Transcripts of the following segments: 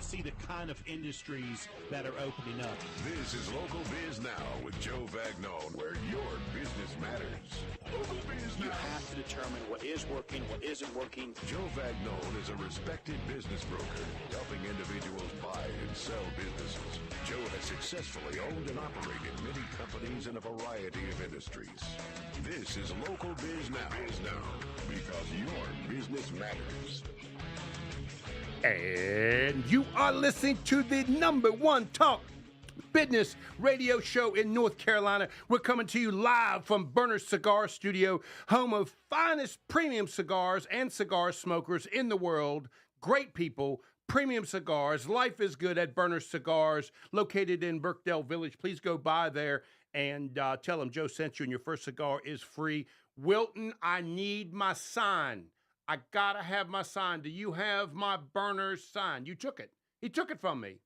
see the kind of industries that are opening up. This is Local Biz Now with Joe Vagnone, where your business matters. Local Biz Now. You have to determine what is working, what isn't working. Joe Vagnone is a respected business broker, helping individuals buy and sell businesses. Joe has successfully owned and operated many companies in a variety of industries. This is Local Biz Now. Biz Now, because your business matters. And you are listening to the #1 talk business radio show in North Carolina. We're coming to you live from Burner Cigar Studio, home of finest premium cigars and cigar smokers in the world. Great people, premium cigars. Life is good at Burner Cigars, located in Birkdale Village. Please go by there and tell them Joe sent you, and your first cigar is free. Wilton, I need my sign. I gotta have my sign. Do you have my Burner's sign? You took it. He took it from me.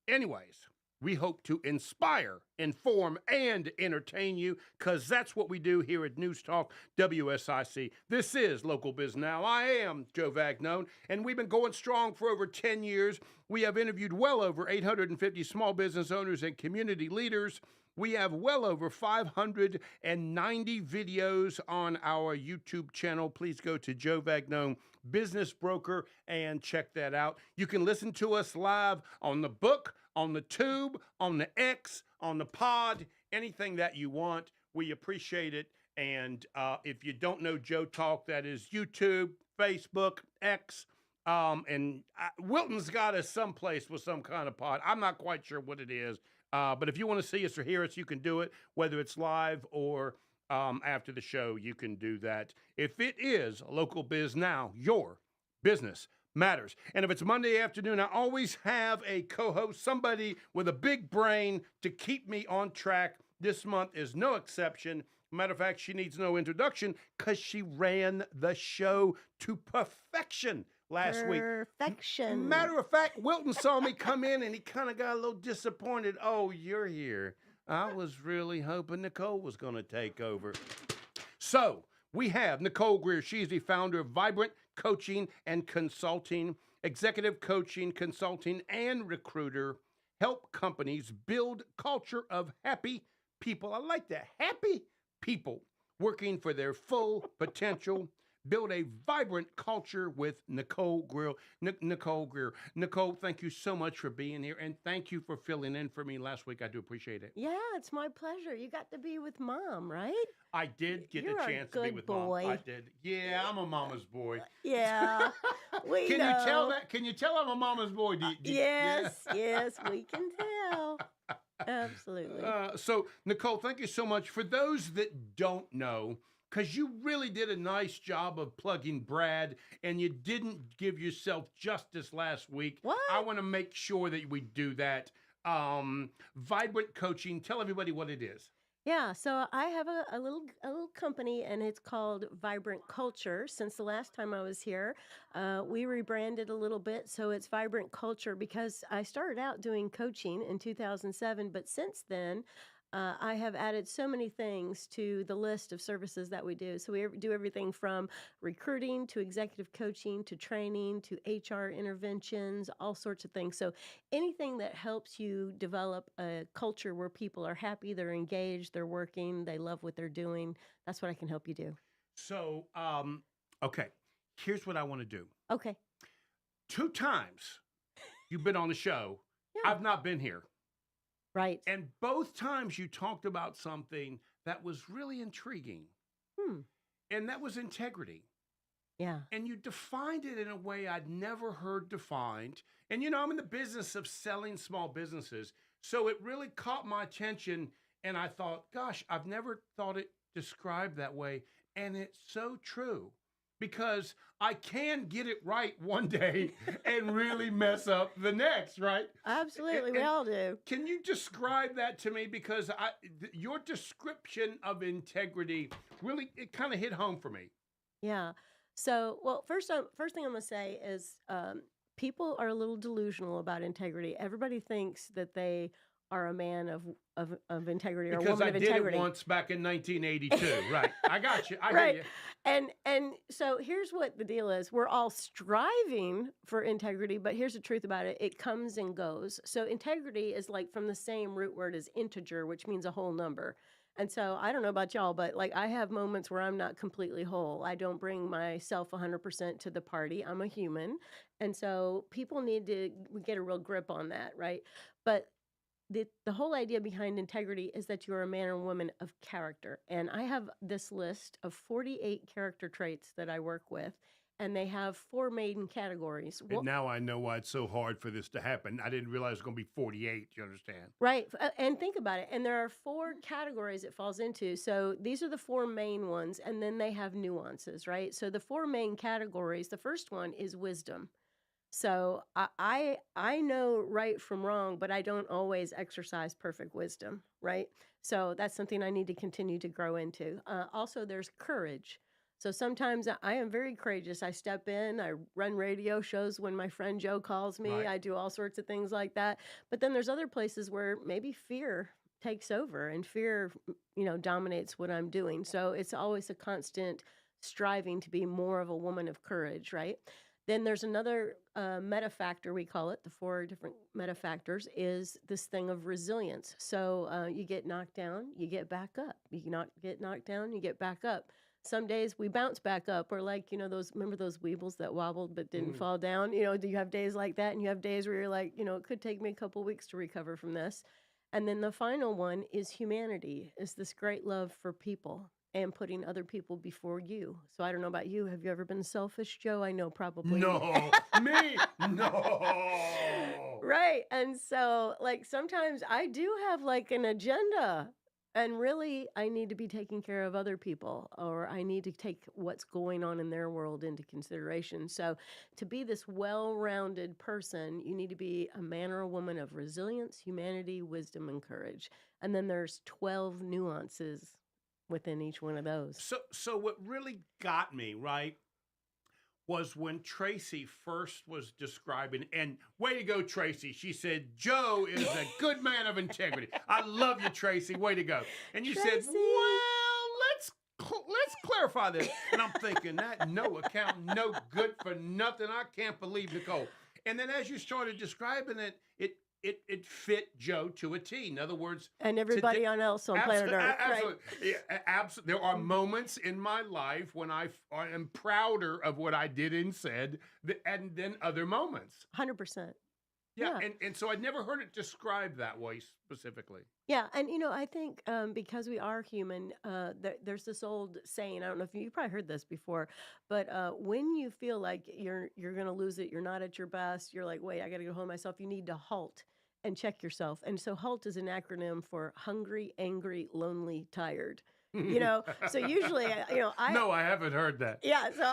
Anyways, we hope to inspire, inform, and entertain you, because that's what we do here at News Talk WSIC. This is Local Biz Now. I am Joe Vagnone, and we've been going strong for over 10 years. We have interviewed well over 850 small business owners and community leaders. We have well over 590 videos on our YouTube channel. Please go to Joe Vagnone Business Broker and check that out. You can listen to us live on the book, on the tube, on the X, on the pod, anything that you want. We appreciate it. And if you don't know Joe Talk, that is YouTube, Facebook, X, and Wilton's got us someplace with some kind of pod. I'm not quite sure what it is. But if you want to see us or hear us, you can do it, whether it's live or after the show, you can do that. If it is Local Biz Now, your business matters. And if it's Monday afternoon, I always have a co-host, somebody with a big brain to keep me on track. This month is no exception. Matter of fact, she needs no introduction because she ran the show to perfection last week. Perfection. Matter of fact, Wilton saw me come in and he kind of got a little disappointed. Oh, you're here. I was really hoping Nicole was going to take over. So we have Nicole Greer. She's the founder of Vibrant Coaching and Consulting, executive coaching, consulting, and recruiter. Help companies build culture of happy people. I like that. Happy people working for their full potential. Build a vibrant culture with Nicole Greer. Nicole Greer. Nicole, thank you so much for being here, and thank you for filling in for me last week. I do appreciate it. Yeah, it's my pleasure. You got to be with Mom, right? I did get You're the a chance to be good with boy. Mom. I did. Yeah, I'm a mama's boy. Yeah, we Can know. you tell that? Can you tell I'm a mama's boy? Yes, yes, we can tell. Absolutely. So, Nicole, thank you so much. For those that don't know, because you really did a nice job of plugging Brad, and you didn't give yourself justice last week. What? I want to make sure that we do that. Vibrant Coaching, tell everybody what it is. Yeah, so I have a little company, and it's called Vibrant Culture. Since the last time I was here, we rebranded a little bit, so it's Vibrant Culture, because I started out doing coaching in 2007, but since then, I have added so many things to the list of services that we do. So we do everything from recruiting to executive coaching to training to HR interventions, all sorts of things. So anything that helps you develop a culture where people are happy, they're engaged, they're working, they love what they're doing, that's what I can help you do. So, okay, here's what I want to do. Okay. 2 times you've been on the show. Yeah. I've not been here. Right. And both times you talked about something that was really intriguing. And that was integrity. Yeah. And you defined it in a way I'd never heard defined. And, you know, I'm in the business of selling small businesses. So it really caught my attention. And I thought, gosh, I've never thought it described that way. And it's so true. Because I can get it right one day and really mess up the next, right? Absolutely, we all do. Can you describe that to me? Because your description of integrity really, it kind of hit home for me. Yeah. So, well, first thing I'm going to say is people are a little delusional about integrity. Everybody thinks that they are a man of integrity or a Because woman I of did integrity. it once back in 1982. Right. I got you. I Right. get you. And so here's what the deal is. We're all striving for integrity, but here's the truth about it. It comes and goes. So integrity is like from the same root word as integer, which means a whole number. And so I don't know about y'all, but like I have moments where I'm not completely whole. I don't bring myself 100% to the party. I'm a human. And so people need to get a real grip on that, right? But the whole idea behind integrity is that you're a man or woman of character. And I have this list of 48 character traits that I work with, and they have 4 main categories. And now I know why it's so hard for this to happen. I didn't realize it was going to be 48. You understand? Right. And think about it. And there are 4 categories it falls into. So these are the 4 main ones, and then they have nuances, right? So the 4 main categories, the first one is wisdom. So I know right from wrong, but I don't always exercise perfect wisdom, right? So that's something I need to continue to grow into. Also, there's courage. So sometimes I am very courageous. I step in, I run radio shows when my friend Joe calls me. Right. I do all sorts of things like that. But then there's other places where maybe fear takes over and fear, dominates what I'm doing. So it's always a constant striving to be more of a woman of courage, right? Then there's another meta factor, we call it, the 4 different meta factors, is this thing of resilience. So you get knocked down, you get back up. You get knocked down, you get back up. Some days we bounce back up. Or like, remember those weebles that wobbled but didn't fall down? Do you have days like that? And you have days where you're like, it could take me a couple weeks to recover from this. And then the final one is humanity, is this great love for people and putting other people before you. So I don't know about you. Have you ever been selfish, Joe? I know probably. No. Me? No. Right. And so like sometimes I do have like an agenda, and really I need to be taking care of other people, or I need to take what's going on in their world into consideration. So to be this well-rounded person, you need to be a man or a woman of resilience, humanity, wisdom, and courage. And then there's 12 nuances within each one of those. So what really got me, right, was when Tracy first was describing, and way to go, Tracy. She said, Joe is a good man of integrity. I love you, Tracy. Way to go. And you said, well, let's clarify this. And I'm thinking, that no account, no good for nothing. I can't believe Nicole. And then as you started describing it, it fit Joe to a T. In other words, and everybody else on planet Earth. Absolutely. Right? Yeah, absolutely. There are moments in my life when I am prouder of what I did and said, and then other moments. 100%. Yeah. And so I'd never heard it described that way specifically. Yeah. And, I think because we are human, there's this old saying, I don't know if you probably heard this before, but when you feel like you're going to lose it, you're not at your best, you're like, wait, I got to get a hold of myself. You need to halt and check yourself. And so HALT is an acronym for hungry, angry, lonely, tired. So usually, No, I haven't heard that. Yeah, so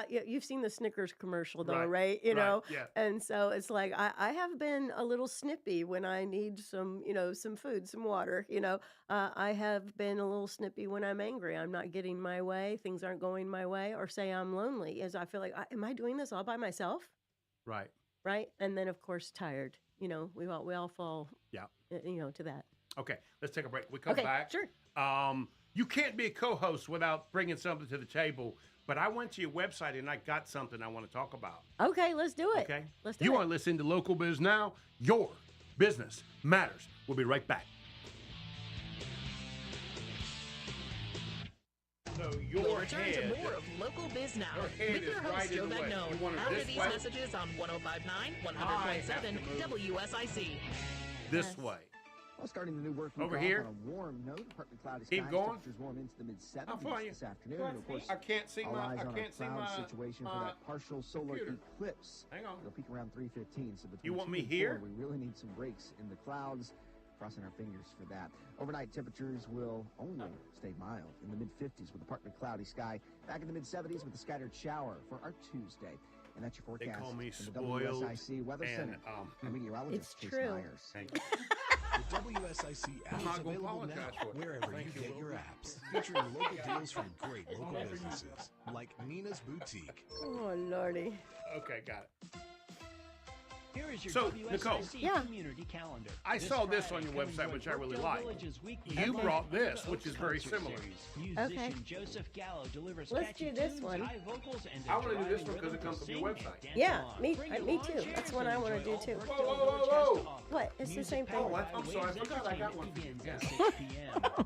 you've seen the Snickers commercial though, right? Yeah. And so it's like I have been a little snippy when I need some food, some water. I have been a little snippy when I'm angry. I'm not getting my way, things aren't going my way, or say I'm lonely, as I feel like, am I doing this all by myself? Right. Right, and then of course tired. We all fall. Yeah. To that. Okay, let's take a break. We come back. Sure. You can't be a co-host without bringing something to the table, but I went to your website and I got something I want to talk about. Okay, let's do it. Okay? Let's do it. You are listening to Local Biz Now. Your business matters. We'll be right back. So We'll return to more of Local Biz Now with your host, Joe Bagno. After these messages on 105.9, 100.7 WSIC. This way. Well, starting the new work week Over off here. on a warm note, partly cloudy Keep skies, going. temperatures warm into the mid-70s How far are you? this afternoon. And of course, I can't see all my. eyes I on can't a see cloud my. situation for that partial solar computer. eclipse. Hang on. It'll peak around 3:15. So between You want 2 me and here? 4, we really need some breaks in the clouds. Crossing our fingers for that. Overnight temperatures will only stay mild in the mid-50s with a partly cloudy sky. Back in the mid-70s with a scattered shower for our Tuesday. And that's your They forecast call me from the spoiled WSIC Weather and, Center. And meteorologist It's Jason true. Myers. Thank you. The WSIC app I'm is not gonna available apologize now for it. wherever Thank you you. get your apps, featuring local deals from great local businesses like Nina's Boutique. Oh Lordy. Okay, got it. Here is your So, WSIC Nicole. Yeah. community calendar. I This saw this Friday, on your come website, enjoy which I really Brookdale like. Village's weekly You Oak brought this, Oaks which is very concert similar. series. Okay. Musician Joseph Gallo delivers Let's catchy do this tunes, one. high vocals, and I wanna do this driving one 'cause it rhythm comes to from your sing and website. dance Yeah, along. me Bring your too. lawn That's chairs what and I wanna enjoy do all too. Brookdale Whoa, whoa, Village whoa, has to whoa. offer. What? It's the same thing. Oh, I'm sorry, I Waves forgot I got one Entertainment for you. begins Yeah. at 6 p.m.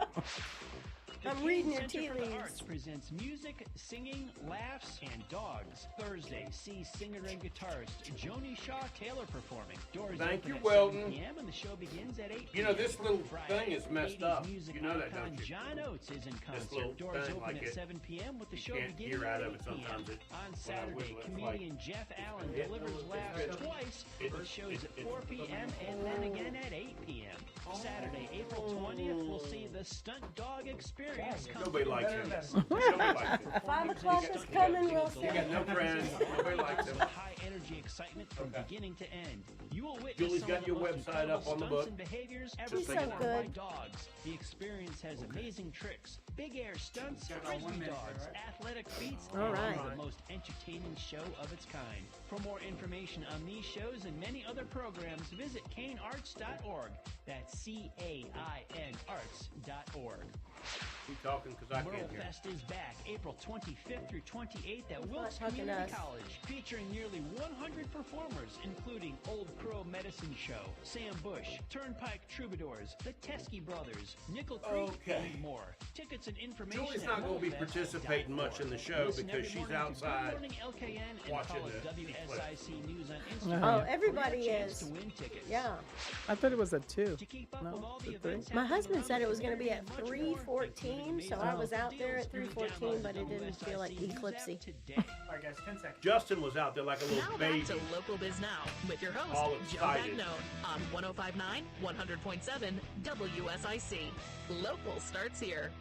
The I'm King reading your Center tea for the leaves. Arts presents music, singing, laughs, and dogs. Thursday, see singer and guitarist Joni Shaw Taylor performing. Doors Thank open you, at Weldon. 7 p.m. and the show begins at 8 p.m. You know, this little Friday, thing is messed 80s up. music You know that, icon don't you? John Oates is in concert. little Doors thing, open like at it- 7 p.m. with the you show can't beginning hear out at of it 8 p.m. sometimes. On I Saturday, wiggle, it's comedian Jeff Allen delivers laughs twice with shows at 4 p.m. and then again at 8 p.m. Saturday, April 20th, we'll see the Stunt Dog Experience come Nobody to likes town. him. Nobody likes him. 5 o'clock is coming, You Wilson. got no friends. Nobody likes him. High energy excitement from beginning to end. You will witness Julie's some got of the your most website up incredible on the stunts book. and behaviors ever She's so performed by good. dogs. The experience has amazing tricks, big air stunts, frisbee dogs, athletic feats, All right. and the most entertaining show of its kind. For more information on these shows and many other programs, visit canearts.org. That's CAIN arts.org. Keep talking because I can't World hear. Fest is back April 25th through 28th at He's Wilkes not talking to Community us. College, featuring nearly 100 performers, including Old Crow Medicine Show, Sam Bush, Turnpike Troubadours, the Teskey Brothers, Nickel Creek, Okay. and more. Tickets and information Julie's at not going to be worldfest.org. participating much in the show Listen because every she's morning to Good outside. Morning LKN and watching follow the WSIC News on Instagram. Oh, everybody for your chance is. to win tickets. Yeah. I thought it was a 2. To keep up No, with all the it's a 3. events My happening husband around said it was the going to be area at and much more, 3:14, so I was out there at deals, 3:14, but it download didn't feel like WSIC News eclipsy. app today. All right, guys, 10 seconds. Justin was out there like a little Now baby. back to Local Biz Now with your host, All Joe excited. Bagnone on 105.9, 100.7 WSIC. Local starts here.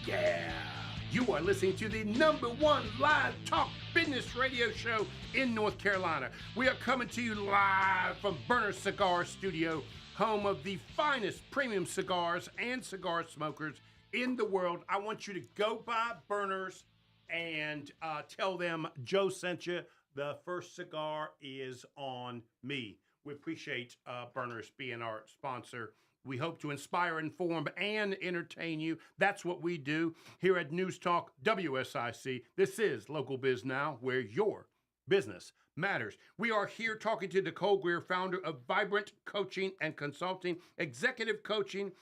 Yeah. You are listening to the #1 live talk business radio show in North Carolina. We are coming to you live from Burner Cigar Studio, home of the finest premium cigars and cigar smokers in the world. I want you to go by Burners and tell them Joe sent you. The first cigar is on me. We appreciate Burners being our sponsor. We hope to inspire, inform, and entertain you. That's what we do here at News Talk WSIC. This is Local Biz Now, where your business matters. We are here talking to Nicole Greer, founder of Vibrant Coaching and Consulting, executive coaching,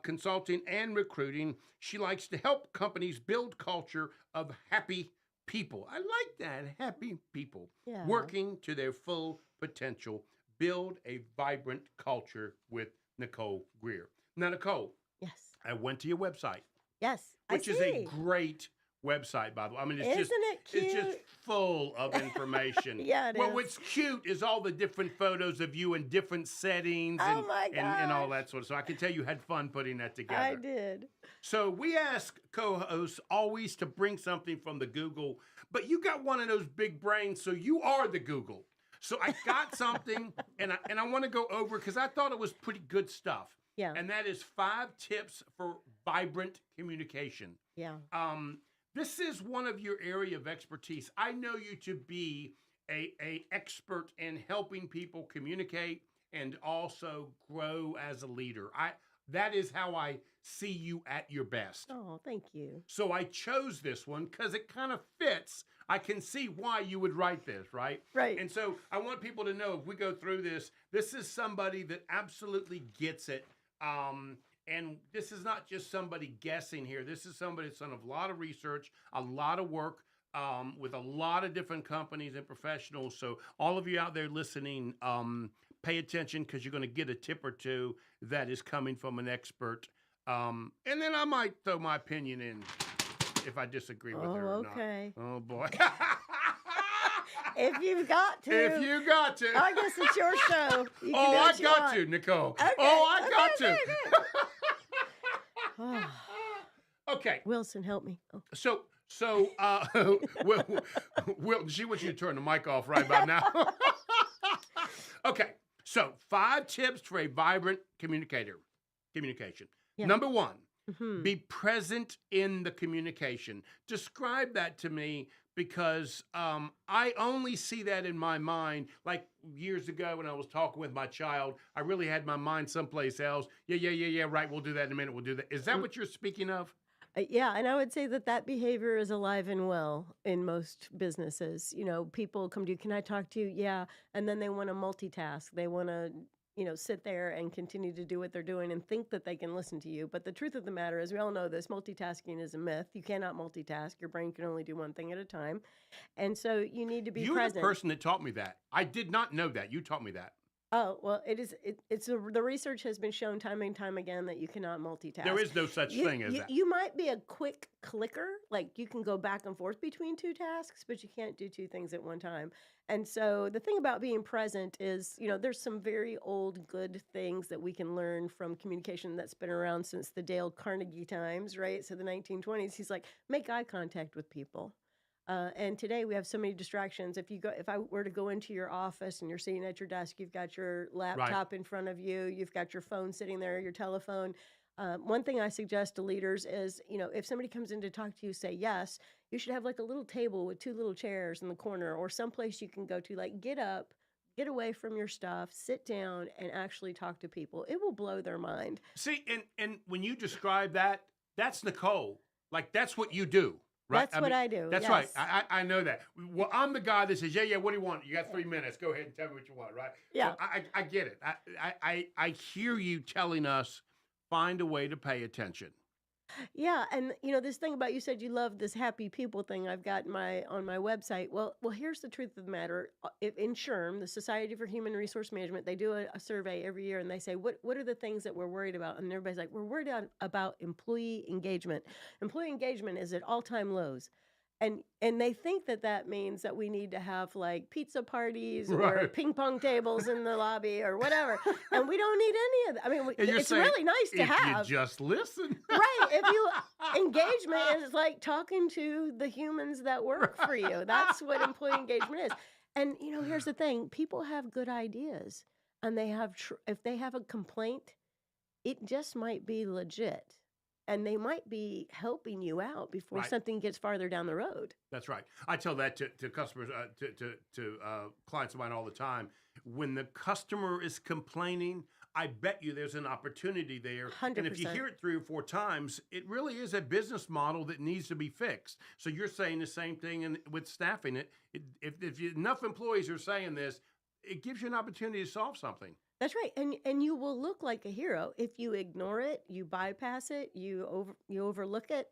consulting, and recruiting. She likes to help companies build culture of happy people. I like that, happy people. Yeah. Working to their full potential. Build a vibrant culture with Nicole Greer. Now, Nicole, Yes. I went to your website, Yes. which I is see. a great website, by the way. I mean, it's Isn't just it it's just cute? full of information. Yeah, it well, is. what's cute is all the different photos of you in different settings Oh my and all gosh. that sort of. So I can tell you had fun putting that together. I did. So we ask co-hosts always to bring something from the Google, but you got one of those big brains, so you are the Google. So I got something, and I want to go over because I thought it was pretty good stuff. Yeah. And that is 5 tips for vibrant communication. Yeah. This is one of your area of expertise. I know you to be a expert in helping people communicate and also grow as a leader. That is how I see you at your best. Oh, thank you. So I chose this one because it kind of fits. I can see why you would write this, right? Right. And so I want people to know if we go through this, this is somebody that absolutely gets it. And this is not just somebody guessing here. This is somebody that's done a lot of research, a lot of work with a lot of different companies and professionals. So all of you out there listening, pay attention because you're going to get a tip or two that is coming from an expert. And then I might throw my opinion in if I disagree with her or okay. not. Oh, boy. If you've got to. If you got to. I guess it's your show. You can Oh, do I what you got want. to, Nicole. Okay. Oh, I Okay, got okay, to. okay. Okay. Wilson, help me. Oh. So, Will, she wants you to turn the mic off right about now. Okay. So, 5 tips for a vibrant communication. Yeah. Number 1, Mhm. be present in the communication. Describe that to me. because I only see that in my mind. Like years ago when I was talking with my child, I really had my mind someplace else. Yeah, right, we'll do that in a minute, we'll do that. Is that what you're speaking of? Yeah, and I would say that that behavior is alive and well in most businesses. You know, people come to you, can I talk to you? Yeah. And then they want to multitask. They want to, sit there and continue to do what they're doing and think that they can listen to you. But the truth of the matter is, we all know this, multitasking is a myth. You cannot multitask. Your brain can only do one thing at a time. And so you need to be You're present. the person that taught me that. I did not know that. You taught me that. Oh, well, the research has been shown time and time again that you cannot multitask. There is no such thing as that. You might be a quick clicker, like you can go back and forth between two tasks, but you can't do two things at one time. And so the thing about being present is, there's some very old good things that we can learn from communication that's been around since the Dale Carnegie times, right? So the 1920s, he's like, make eye contact with people. And today we have so many distractions. If I were to go into your office and you're sitting at your desk, you've got your laptop in front of you, you've got your phone sitting there, your telephone. One thing I suggest to leaders is, if somebody comes in to talk to you, say yes, you should have like a little table with two little chairs in the corner or someplace you can go to, like get up, get away from your stuff, sit down and actually talk to people. It will blow their mind. See, and when you describe that, that's Nicole. Like that's what you do. Right? That's what I do. That's yes. right. I know that. Well, I'm the guy that says, yeah, what do you want? You got 3 minutes. Go ahead and tell me what you want, right? Yeah. So I get it. I hear you telling us, find a way to pay attention. Yeah, and this thing about, you said you love this happy people thing I've got on my website. Well, here's the truth of the matter. In SHRM, the Society for Human Resource Management, they do a survey every year, and they say, what are the things that we're worried about? And everybody's like, we're worried about employee engagement. Employee engagement is at all-time lows. And they think that means that we need to have like pizza parties or ping pong tables in the lobby or whatever. And we don't need any of that. I mean, it's really nice to have. If you just listen. Right. Engagement is like talking to the humans that work for you. That's what employee engagement is. And, here's the thing. People have good ideas. And if they have a complaint, it just might be legit. And they might be helping you out before something gets farther down the road. That's right. I tell that to customers, to clients of mine all the time. When the customer is complaining, I bet you there's an opportunity there. 100%. And if you hear it 3 or 4 times, it really is a business model that needs to be fixed. So you're saying the same thing with staffing it. If enough employees are saying this, it gives you an opportunity to solve something. That's right. And you will look like a hero. If you ignore it, you bypass it, you overlook it,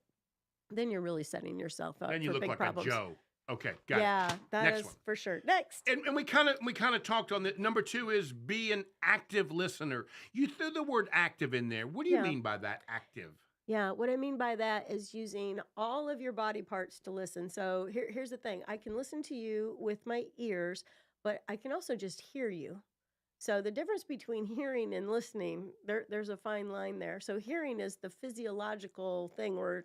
then you're really setting yourself up for big problems. And you look like a Joe. Okay, got it. Yeah, that is for sure. Next. And we kind of talked on that. Number 2 is be an active listener. You threw the word active in there. What do you mean by that, active? Yeah, what I mean by that is using all of your body parts to listen. So here's the thing. I can listen to you with my ears, but I can also just hear you. So the difference between hearing and listening, there's a fine line there. So hearing is the physiological thing where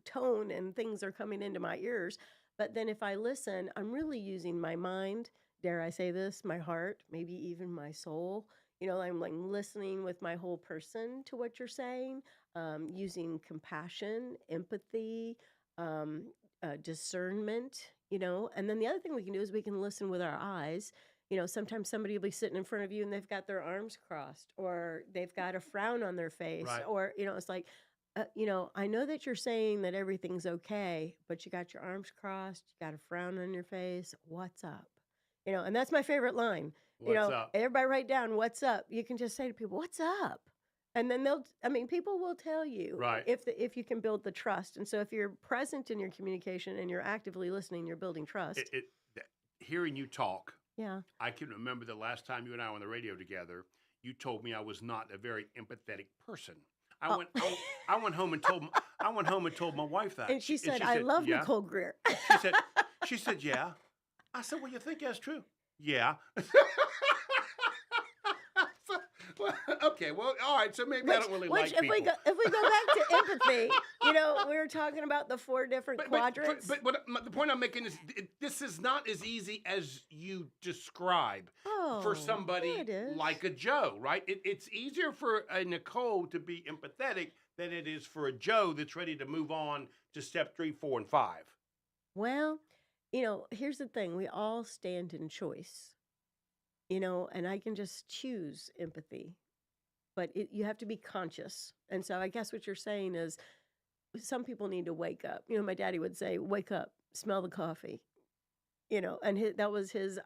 tone and things are coming into my ears. But then if I listen, I'm really using my mind, dare I say this, my heart, maybe even my soul. I'm like listening with my whole person to what you're saying, using compassion, empathy, discernment, And then the other thing we can do is we can listen with our eyes. Sometimes somebody will be sitting in front of you and they've got their arms crossed or they've got a frown on their face or, it's like, I know that you're saying that everything's okay, but you got your arms crossed, you got a frown on your face. What's up? And that's my favorite line. What's up? Everybody write down what's up. You can just say to people, what's up? And then people will tell you if you can build the trust. And so if you're present in your communication and you're actively listening, you're building trust. Hearing you talk. Yeah. I can remember the last time you and I were on the radio together, you told me I was not a very empathetic person. I went home and told my wife that. And she said, I love Nicole Greer. She said, yeah. I said, well, you think that's true? Yeah. Okay, well, all right, so maybe I don't really like people. If we go back to empathy, we were talking about the 4 different quadrants. But the point I'm making is this is not as easy as you describe for somebody like a Joe, right? It's easier for a Nicole to be empathetic than it is for a Joe that's ready to move on to step 3, 4, and 5. Well, here's the thing. We all stand in choice, and I can just choose empathy, but you have to be conscious. And so I guess what you're saying is some people need to wake up. My daddy would say, wake up, smell the coffee. And that was his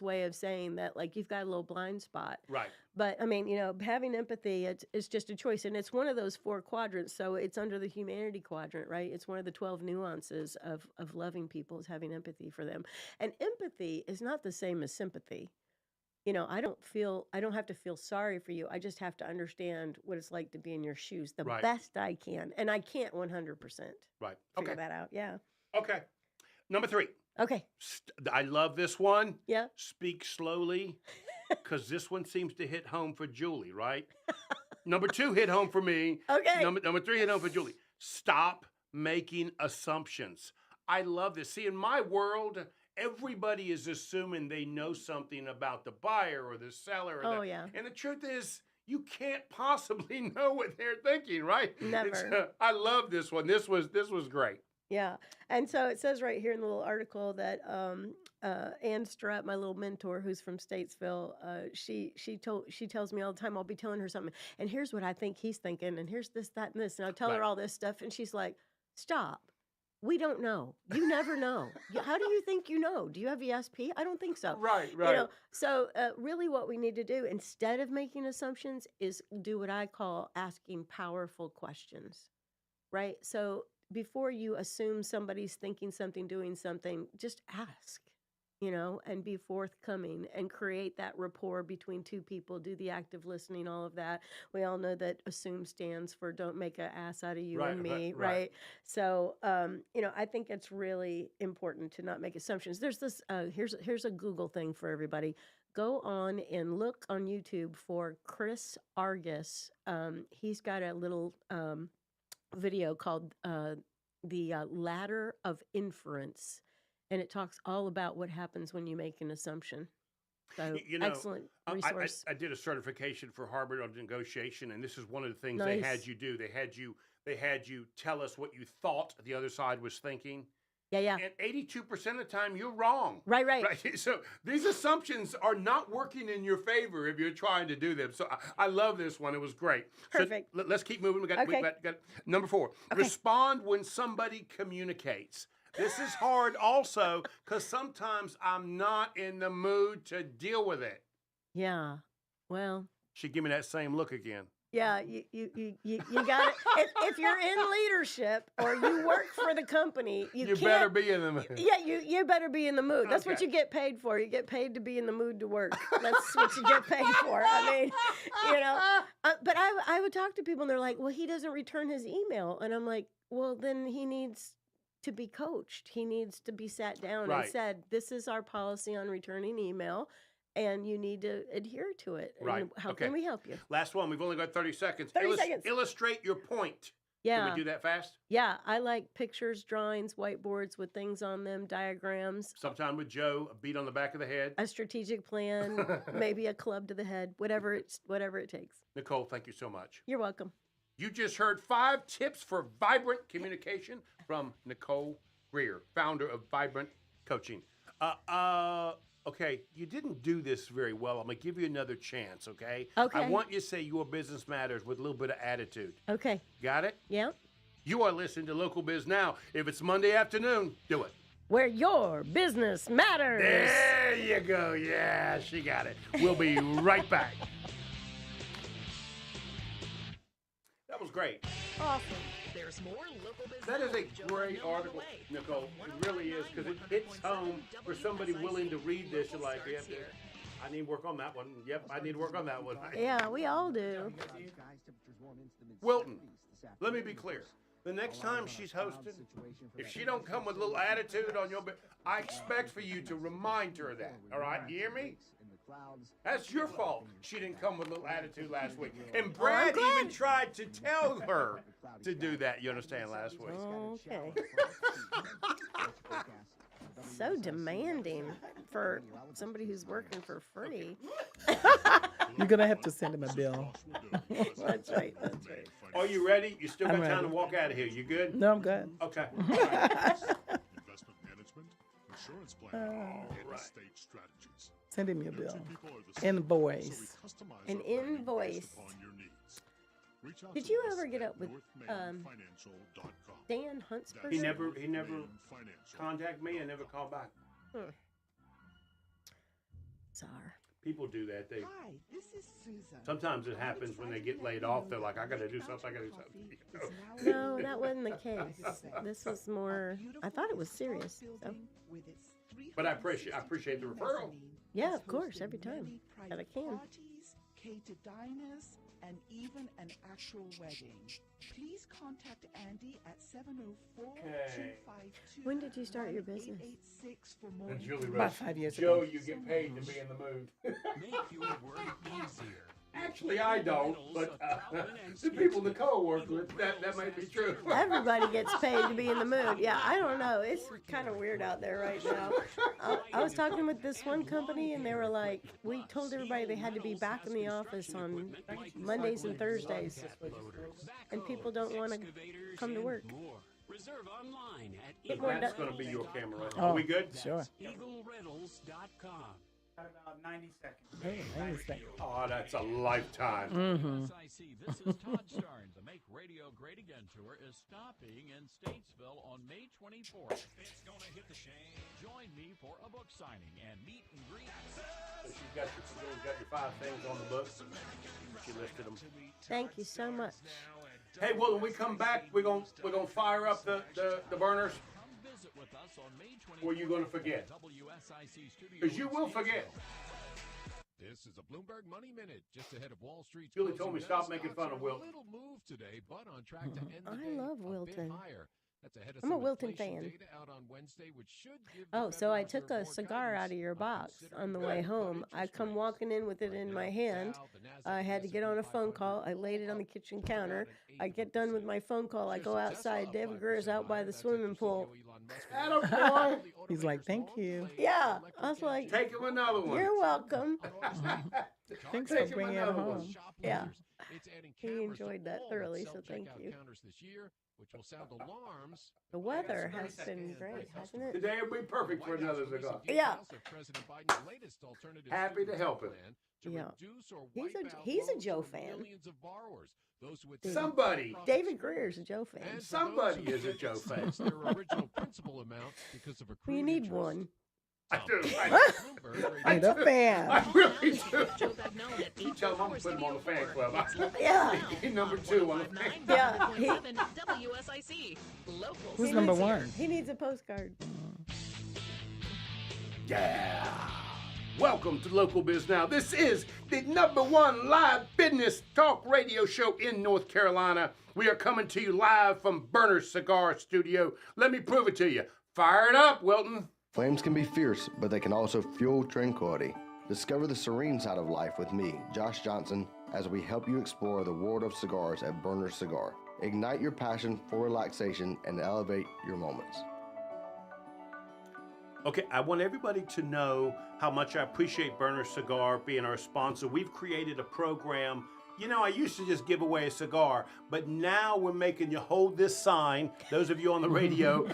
way of saying that, like, you've got a little blind spot. Right. But I mean, having empathy, it's just a choice, and it's one of those 4 quadrants. So it's under the humanity quadrant, right? It's one of the 12 nuances of loving people is having empathy for them. And empathy is not the same as sympathy. I don't have to feel sorry for you. I just have to understand what it's like to be in your shoes the best I can, and I can't 100%. Right. Figure that out. Yeah. Okay. Number 3. Okay. I love this one. Yeah. Speak slowly, because this one seems to hit home for Julie, right? Number 2 hit home for me. Okay. Number 3 hit home for Julie. Stop making assumptions. I love this. See, in my world, everybody is assuming they know something about the buyer or the seller. Yeah. And the truth is, you can't possibly know what they're thinking, right? Never. I love this one. This was great. Yeah. And so it says right here in the little article that Ann Strutt, my little mentor who's from Statesville, she tells me all the time, I'll be telling her something, and here's what I think he's thinking, and here's this, that, and this. And I'll tell her all this stuff, and she's like, stop. We don't know. You never know. How do you think you know? Do you have ESP? I don't think so. Right. So really what we need to do instead of making assumptions is do what I call asking powerful questions, right? So before you assume somebody's thinking something, doing something, just ask, and be forthcoming and create that rapport between 2 people, do the active listening, all of that. We all know that assume stands for don't make an ass out of you and me, right? So, I think it's really important to not make assumptions. There's this, here's a Google thing for everybody. Go on and look on YouTube for Chris Argus. He's got a little video called the Ladder of Inference, and it talks all about what happens when you make an assumption. So excellent resource. I did a certification for Harvard on negotiation, and this is one of the things they had you do. They had you tell us what you thought the other side was thinking. Yeah. And 82% of the time, you're wrong. Right. So these assumptions are not working in your favor if you're trying to do them. So I love this one. It was great. Perfect. So let's keep moving. We got number 4. Okay. Respond when somebody communicates. This is hard also because sometimes I'm not in the mood to deal with it. Yeah. Well. She give me that same look again. Yeah, you got it. If you're in leadership or you work for the company, you better be in the mood. Yeah, you better be in the mood. That's what you get paid for. You get paid to be in the mood to work. That's what you get paid for. I mean, but I would talk to people and they're like, well, he doesn't return his email. And I'm like, well, then he needs to be coached. He needs to be sat down and said, this is our policy on returning email. And you need to adhere to it. Right. And how can we help you? Last one. We've only got 30 seconds. 30 seconds. Illustrate your point. Yeah. Can we do that fast? Yeah. I like pictures, drawings, whiteboards with things on them, diagrams. Sometime with Joe, a beat on the back of the head. A strategic plan, maybe a club to the head, whatever it takes. Nicole, thank you so much. You're welcome. You just heard 5 tips for vibrant communication from Nicole Greer, founder of VibrantCoaching. Okay, you didn't do this very well. I'm going to give you another chance, okay? Okay. I want you to say your business matters with a little bit of attitude. Okay. Got it? Yeah. You are listening to Local Biz Now. If it's Monday afternoon, do it. Where your business matters. There you go. Yeah, she got it. We'll be right back. That was great. Awesome. There's more local business. That is a great article, Nicole. It really is, because it hits home for somebody willing to read this. You're like, yep, I need to work on that one. Yep, I need to work on that one. Yeah, we all do. Wilton, let me be clear. The next time she's hosting, if she don't come with a little attitude on your, I expect for you to remind her of that. All right, you hear me? That's your fault. She didn't come with a little attitude last week. And Brad even tried to tell her to do that, you understand, last week. Okay. So demanding for somebody who's working for free. You're going to have to send him a bill. That's right. Are you ready? You still got I'm time ready. to walk out of here. You good? No, I'm good. Okay. insurance plan and estate strategies. Sending me a bill. People are the same, Invoice. so we customize An our branding invoice. based upon your needs. Reach out Did to you us ever get at up with northmainfinancial.com. Dan Huntsberger? He never Northmain Financial. contacted me and never called back. Czar. People do that. They Hi, this is Susan. sometimes it happens when they get laid off. They're like, I got to do something. I got to do something. No, that wasn't the case. This was more. I thought it was serious. So. But I appreciate the referral. Yeah, of course, every time that I can. Parties, catered diners, and even an actual wedding. Please contact Andy at 704-252. When did you start your business? 886 for more And Julie information. About 5 years Joe, ago. you get paid to be in the mood. Make your work easier. Actually, I don't, but the people Nicole works with, that might be true. Everybody gets paid to be in the mood. Yeah, I don't know. It's kind of weird out there right now. I was talking with this one company, and they were like, we told everybody they had to be back in the office on Mondays and Thursdays, and people don't want to come to work. Reserve online at That's going to be your camera. Right? Oh, Are we good? Sure. EagleRentals.com. About 90 seconds. Oh, that's a lifetime. SIC, this is Todd Starnes. The Make Radio Great Again tour is stopping in Statesville on May 24th. It's gonna hit the shade. Join me for a book signing and meet and greet. So she's got your 5 things on the book. She listed them. Thank you so much. Hey, well, when we come back, we're gonna fire up the burners. Or you gonna forget? Because you will forget. This is a Bloomberg Money Minute, just ahead of Wall Street. Julie told me stop making fun of Wilt. A little move today, but on track to end the I day love a bit Wilton. higher. That's ahead of I'm a some Wilton inflation fan. data out on Wednesday, which should give the Oh, so Federal I took Reserve a more cigar guidance out of your on box considering on the Fed way cut home. I interest come rates. walking in with it in my hand. I had to get on a phone call. I laid it on the kitchen counter. I get done with my phone call. I go outside. David Greer's out by the swimming pool. Attaboy. He's like, thank you. Yeah, I was like, Take him another one. you're welcome. Thanks Take for him bringing it another one. home. Yeah. It's adding He cameras to enjoyed that all thoroughly, so thank self-checkout you. counters this year, which will sound alarms. The weather has been great, hasn't it? Today will be perfect for another cigar. Yeah. President Biden's latest alternative Happy to help him. plan to Yeah. reduce or He's wipe a- out he's a loans Joe for fan. millions of borrowers, those with Somebody. David Greer's a Joe fan. And for Somebody those who is a Joe fan. expense their original principal amount because of accrued We need interest. one. I do. Bloomberg Need a fan. I really do. Joe Bagnone at You tell him I'm putting him on the fan club. Yeah. He's number 2 on the fan. Yeah, he- WSIC. Local. Who's He number needs- 1? He needs a postcard. Yeah. Welcome to Local Biz Now. This is the #1 live business talk radio show in North Carolina. We are coming to you live from Burner Cigar Studio. Let me prove it to you. Fire it up, Wilton. Flames can be fierce, but they can also fuel tranquility. Discover the serene side of life with me, Josh Johnson, as we help you explore the world of cigars at Burner Cigar. Ignite your passion for relaxation and elevate your moments. Okay, I want everybody to know how much I appreciate Burner Cigar being our sponsor. We've created a program. You know, I used to just give away a cigar, but now we're making you hold this sign. Those of you on the radio,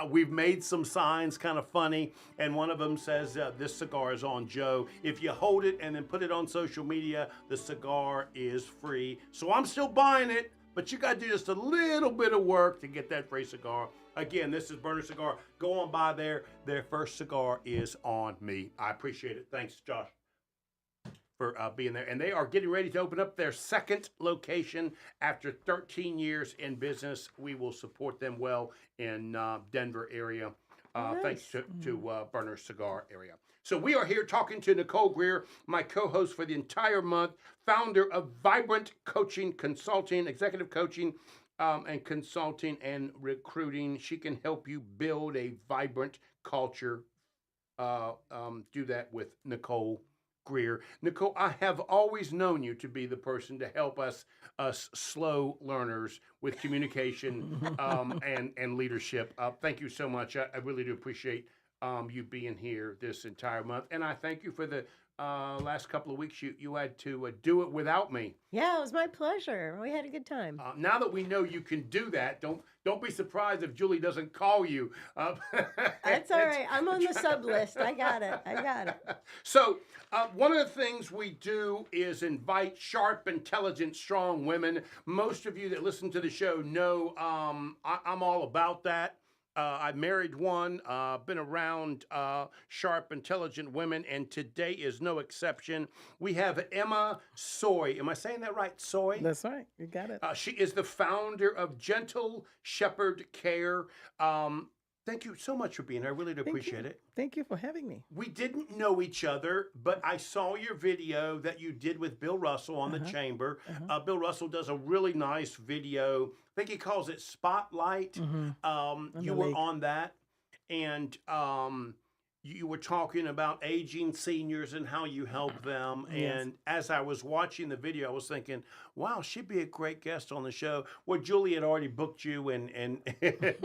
we've made some signs kind of funny, and one of them says, this cigar is on Joe. If you hold it and then put it on social media, the cigar is free. So I'm still buying it, but you got to do just a little bit of work to get that free cigar. Again, this is Burner Cigar. Go on by there. Their first cigar is on me. I appreciate it. Thanks, Josh, for being there. And they are getting ready to open up their second location after 13 years in business. We will support them well in Denver area. Thanks to Burner Cigar area. So we are here talking to Nicole Greer, my co-host for the entire month, founder of VibrantCoaching Consulting, executive coaching and consulting and recruiting. She can help you build a vibrant culture. Do that with Nicole Greer. Nicole, I have always known you to be the person to help us slow learners with communication and leadership. Thank you so much. I really do appreciate you being here this entire month. And I thank you for the last couple of weeks you had to do it without me. Yeah, it was my pleasure. We had a good time. Now that we know you can do that, don't be surprised if Julie doesn't call you. That's all right. I'm on the sub list. I got it. So one of the things we do is invite sharp, intelligent, strong women. Most of you that listen to the show know I'm all about that. I married one, been around sharp, intelligent women, and today is no exception. We have Emma Soy. Am I saying that right? Soy? That's right. You got it. She is the founder of Gentle Shepherd Care. Thank you so much for being here. I really do appreciate it. Thank you for having me. We didn't know each other, but I saw your video that you did with Bill Russell on the Chamber. Bill Russell does a really nice video. I think he calls it Spotlight. You were on that, and you were talking about aging seniors and how you help them. Yes. And as I was watching the video, I was thinking, wow, she'd be a great guest on the show. Well, Julie had already booked you, and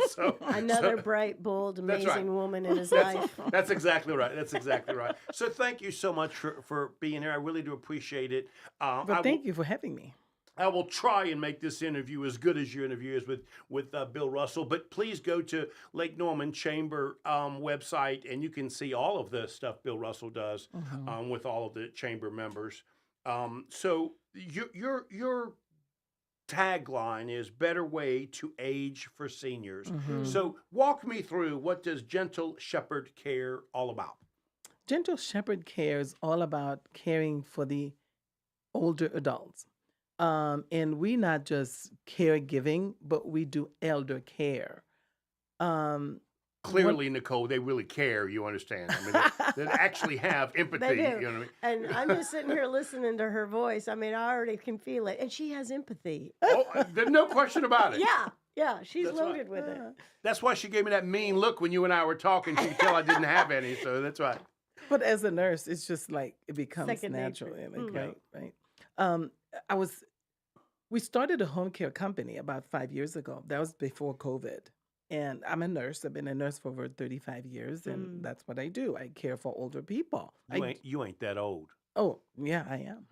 so Another bright, bold, amazing woman in his life. That's exactly right. That's exactly right. So thank you so much for being here. I really do appreciate it. But thank you for having me. I will try and make this interview as good as your interview is with Bill Russell. But please go to Lake Norman Chamber website, and you can see all of the stuff Bill Russell does with all of the chamber members. So your tagline is "Better Way to Age for Seniors." So walk me through, what does Gentle Shepherd Care all about? Gentle Shepherd Care is all about caring for the older adults. And we not just caregiving, but we do elder care. Clearly, Nicole, they really care. You understand? I mean, they actually have empathy. They do. You know what I mean? And I'm just sitting here listening to her voice. I mean, I already can feel it. And she has empathy. Oh, there's no question about it. Yeah, she's That's loaded right. with it. That's why she gave me that mean look when you and I were talking. She could tell I didn't have any, so that's right. But as a nurse, it's just like it becomes Second natural. nature. Right. We started a home care company about 5 years ago. That was before COVID. And I'm a nurse. I've been a nurse for over 35 years, and that's what I do. I care for older people. You ain't that old. Oh, yeah, I am.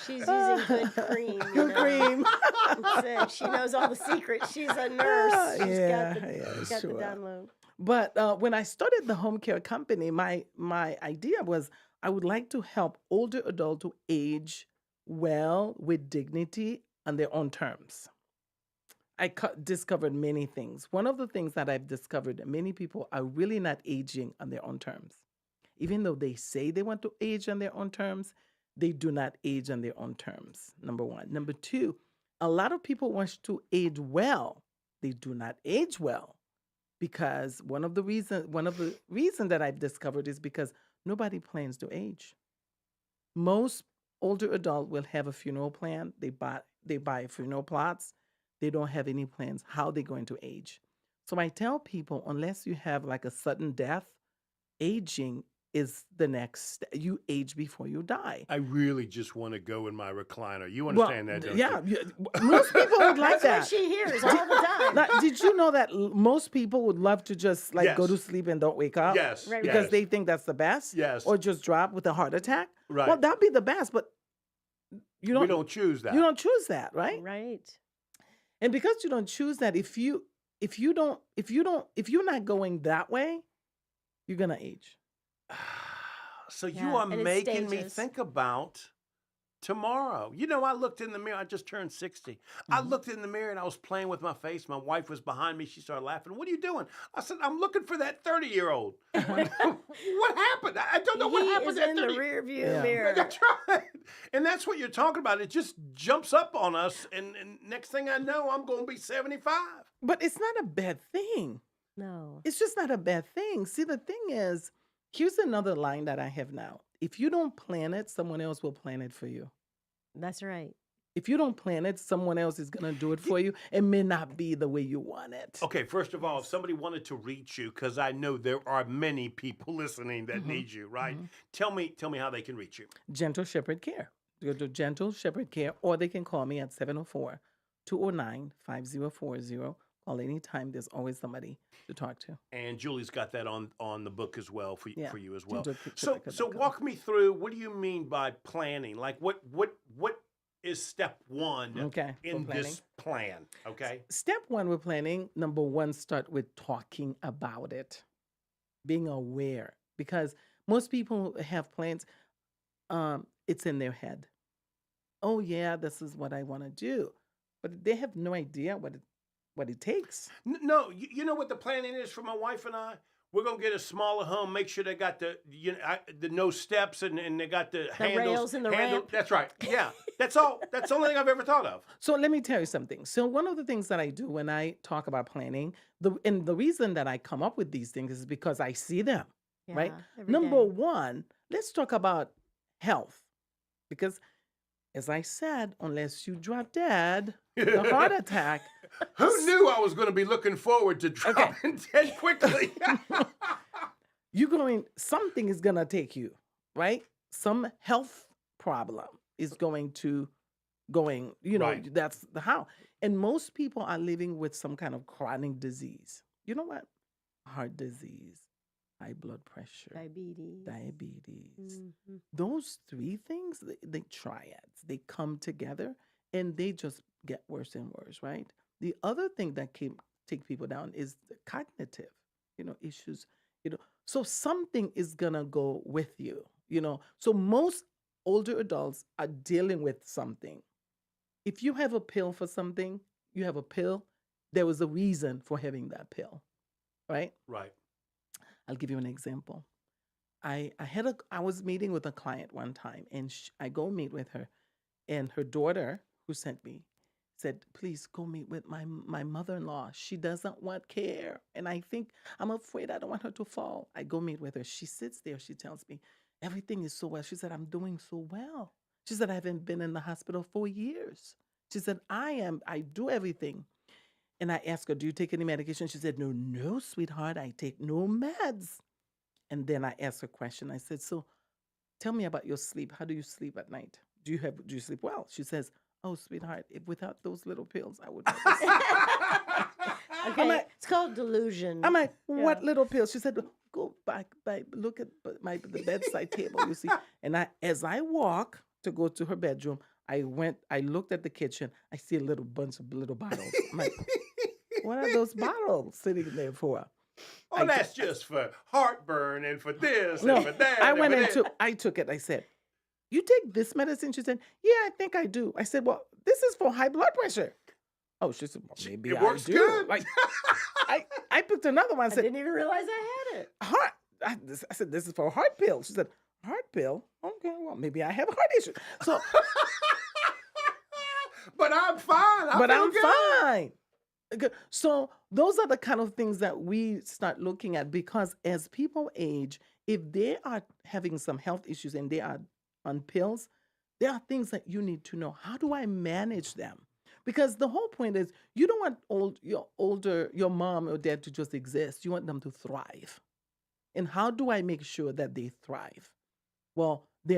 She's using good cream. Good cream. She knows all the secrets. She's a nurse. She's got the download. But when I started the home care company, my idea was I would like to help older adults to age well with dignity on their own terms. I discovered many things. One of the things that I've discovered, many people are really not aging on their own terms. Even though they say they want to age on their own terms, they do not age on their own terms, number one. Number two, a lot of people want to age well. They do not age well because one of the reasons that I've discovered is because nobody plans to age. Most older adult will have a funeral plan. They buy funeral plots. They don't have any plans how they're going to age. So I tell people, unless you have like a sudden death, aging is the next. You age before you die. I really just want to go in my recliner. You understand that, don't you? Most people would like that. That's what she hears all the time. Now, did you know that most people would love to just go to sleep and don't wake up? Yes. Right, Because they think that's the best? Yes. Or just drop with a heart attack? Right. Well, that'd be the best, but We don't choose that. You don't choose that, right? Right. And because you don't choose that, if you're not going that way, you're gonna age. So you are making me think about tomorrow. You know, I looked in the mirror. I just turned 60. I looked in the mirror and I was playing with my face. My wife was behind me. She started laughing. What are you doing? I said, I'm looking for that 30-year-old. What happened? I don't know what happened. He is in the rear view mirror. That's right. And that's what you're talking about. It just jumps up on us. And next thing I know, I'm going to be 75. But it's not a bad thing. No. It's just not a bad thing. See, the thing is, here's another line that I have now. If you don't plan it, someone else will plan it for you. That's right. If you don't plan it, someone else is going to do it for you. It may not be the way you want it. Okay, first of all, if somebody wanted to reach you, because I know there are many people listening that need you, right? Tell me how they can reach you. Gentle Shepherd Care. Go to Gentle Shepherd Care, or they can call me at 704-209-5040. Call anytime. There's always somebody to talk to. And Julie's got that on the book as well for you as well. So walk me through, what do you mean by planning? Like what is step one in this plan? Okay. Step one with planning, number one, start with talking about it, being aware, because most people have plans. It's in their head. Oh yeah, this is what I want to do, but they have no idea what it takes. No, you know what the planning is for my wife and I? We're gonna get a smaller home. Make sure they got the no steps and they got the handles, rails and the ramp. That's right. Yeah, that's all. That's the only thing I've ever thought of. So let me tell you something. So one of the things that I do when I talk about planning, the reason that I come up with these things is because I see them. Right. Number one, let's talk about health, because as I said, unless you drop dead, the heart attack. Who knew I was going to be looking forward to dropping dead quickly? Something is going to take you, right? Some health problem is that's the how. And most people are living with some kind of chronic disease. You know what? Heart disease, high blood pressure, diabetes. Mm-hmm. Those three things, they triads, they come together and they just get worse and worse, right? The other thing that can take people down is the cognitive, issues, So something is gonna go with you, So most older adults are dealing with something. If you have a pill for something, you have a pill, there was a reason for having that pill, right? Right. I'll give you an example. I was meeting with a client one time, and I go meet with her, and her daughter, who sent me, said, please go meet with my mother-in-law. She doesn't want care. And I'm afraid I don't want her to fall. I go meet with her. She sits there. She tells me, everything is so well. She said, I'm doing so well. She said, I haven't been in the hospital for years. She said, I do everything. And I asked her, do you take any medication? She said, no, sweetheart, I take no meds. And then I asked her a question. I said, so tell me about your sleep. How do you sleep at night? Do you sleep well? She says, oh, sweetheart, if without those little pills, I would never sleep. Okay, it's called delusion. I'm like, what little pills? She said, go back, look at the bedside table, you see. And as I walk to go to her bedroom, I looked at the kitchen. I see a little bunch of little bottles. I'm like, what are those bottles sitting there for? Oh, that's just for heartburn and for this and for that. I took it. I said, you take this medicine? She said, yeah, I think I do. I said, well, this is for high blood pressure. Oh, she said, well, maybe it works good. Like, I picked another one. I didn't even realize I had it. I said, this is for a heart pill. She said, heart pill? Okay, well, maybe I have a heart issue. So, but I'm fine. I'm fine. Good. So those are the kind of things that we start looking at, because as people age, if they are having some health issues and they are on pills, there are things that you need to know. How do I manage them? Because the whole point is, you don't want your mom or dad to just exist. You want them to thrive. And how do I make sure that they thrive? Well, they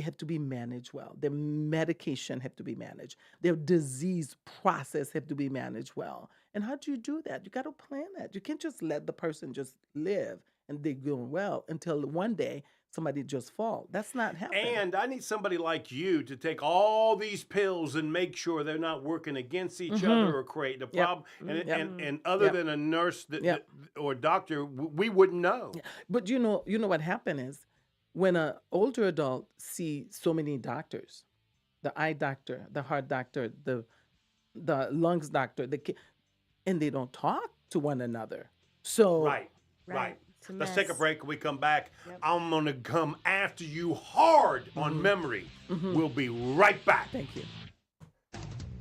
have to be managed well. Their medication have to be managed. Their disease process have to be managed well. And how do you do that? You got to plan that. You can't just let the person just live and they're doing well until one day somebody just fall. That's not happening. And I need somebody like you to take all these pills and make sure they're not working against each other or creating a problem. And other than a nurse or doctor, we wouldn't know. Yeah. But you know what happened is, when an older adult see so many doctors, the eye doctor, the heart doctor, the lungs doctor, and they don't talk to one another. So right. Let's take a break. When we come back, I'm gonna come after you hard on memory. We'll be right back. Thank you.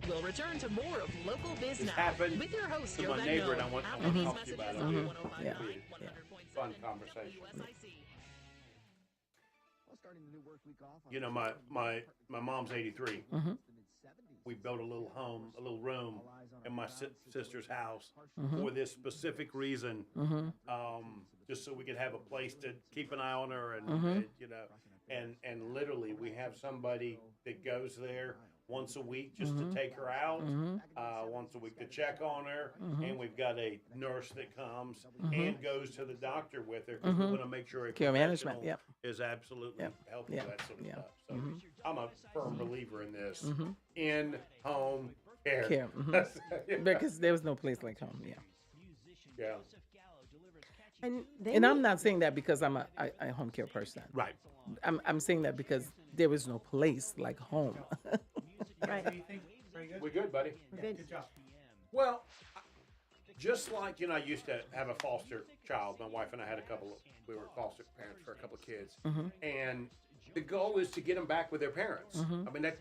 We'll return to more of Local Biz Now with your host, Joe my neighbor, and I want to talk to you about it. Fun conversation. You know, my mom's 83. We built a little home, a little room in my sister's house for this specific reason, just so we could have a place to keep an eye on her, and you know, and literally we have somebody that goes there once a week just to take her out, once a week to check on her, and we've got a nurse that comes and goes to the doctor with her because we want to make sure a Care management, professional is absolutely helping with that sort of stuff. So I'm a firm believer in this in-home care. Because there was no place like home. Yeah. And I'm not saying that because I'm a home care person. Right. I'm saying that because there is no place like home. Right. Very good. We good, buddy? Good job. Well, just like, I used to have a foster child. My wife and I had we were foster parents for a couple of kids. And the goal is to get them back with their parents. I mean,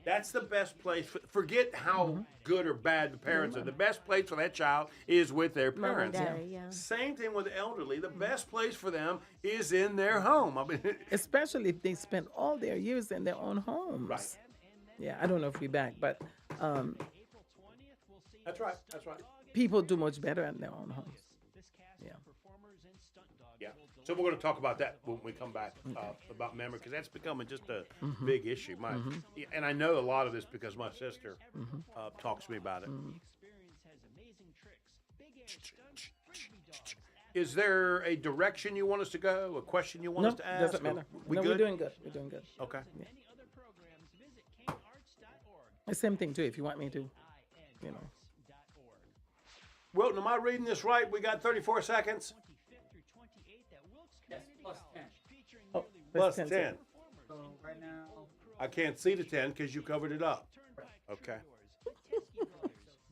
that's the best place. Forget how good or bad the parents are. The best place for that child is with their parents. Mom and Daddy, yeah. Same thing with the elderly. The best place for them is in their home. I mean, especially if they spend all their years in their own homes. Right. Yeah, I don't know if we're back, but that's right. That's right. People do much better in their own homes. Yeah. Yeah. So we're going to talk about that when we come back about memory, because that's becoming just a big issue. And I know a lot of this because my sister talks to me about it. Is there a direction you want us to go? A question you want us to ask? No, doesn't matter. We no, good? We're doing good. We're doing good. Okay. Yeah. The same thing too. If you want me to, Wilton, am I reading this right? We got 34 seconds. Yes, plus 10. Oh, Plus 10. So right now, I can't see the 10 because you covered it up. Okay.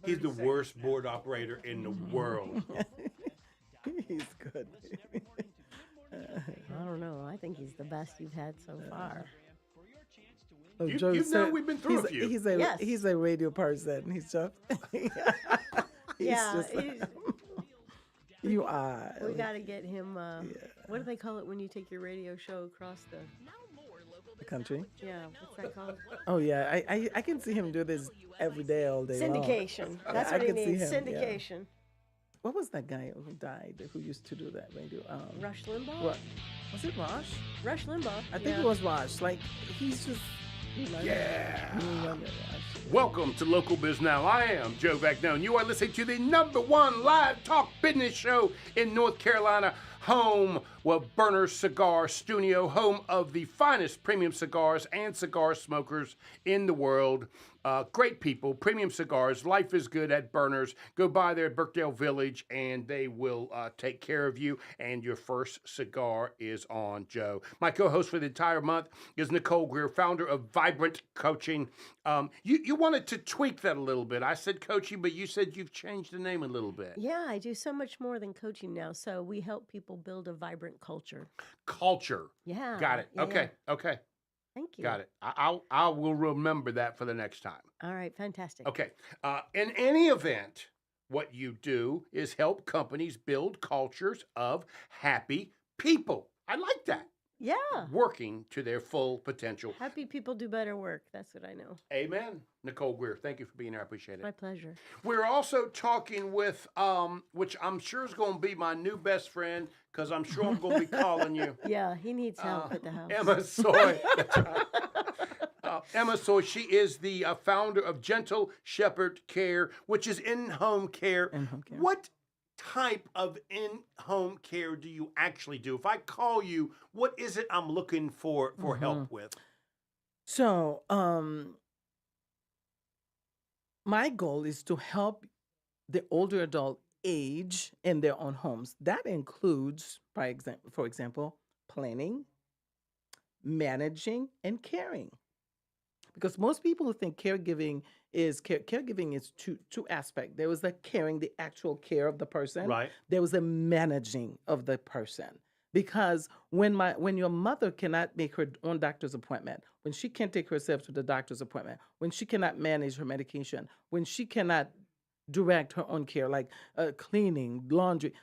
He's the worst board operator in the world. He's good. I don't know. I think he's the best you've had so far. Oh, you know we've been through a few. He's a radio person. He's just. You are. We got to get him. What do they call it when you take your radio show across the country? Yeah, what's that called? Oh yeah, I can see him do this every day, all day. Syndication. Long. That's what he can needs. See him, Syndication. Yeah. What was that guy who died? Who used to do that radio? Rush Limbaugh. What? Was it Rush? Rush Limbaugh. I think it was Rush. Like he's just. Welcome to Local Biz Now. I am Joe Vagno, and you are listening to the #1 live talk business show in North Carolina, home of Burner Cigar Studio, home of the finest premium cigars and cigar smokers in the world. Great people, premium cigars. Life is good at Burners. Go by there at Birkdale Village, and they will take care of you. And your first cigar is on, Joe. My co-host for the entire month is Nicole Greer, founder of VibrantCoaching. You wanted to tweak that a little bit. I said coaching, but you said you've changed the name a little bit. Yeah, I do so much more than coaching now. So we help people build a vibrant culture. Culture. Yeah. Got it. Yeah. Okay. Thank you. Got it. I will remember that for the next time. All right, fantastic. Okay. In any event, what you do is help companies build cultures of happy people. I like that. Yeah. Working to their full potential. Happy people do better work. That's what I know. Amen. Nicole Greer, thank you for being here. I appreciate it. My pleasure. We're also talking with, which I'm sure is going to be my new best friend, because I'm sure I'm going to be calling you. Yeah, he needs help at the house. MSOD. That's right. MSOD, she is the founder of Gentle Shepherd Care, which is in-home care. In-home care. What type of in-home care do you actually do? If I call you, what is it I'm looking for help with? So, my goal is to help the older adult age in their own homes. That includes, for example, planning, managing, and caring. Because most people think caregiving is two aspects. There was the caring, the actual care of the person. Right. There was the managing of the person. Because when your mother cannot make her own doctor's appointment, when she can't take herself to the doctor's appointment, when she cannot manage her medication, when she cannot direct her own care, like cleaning, laundry,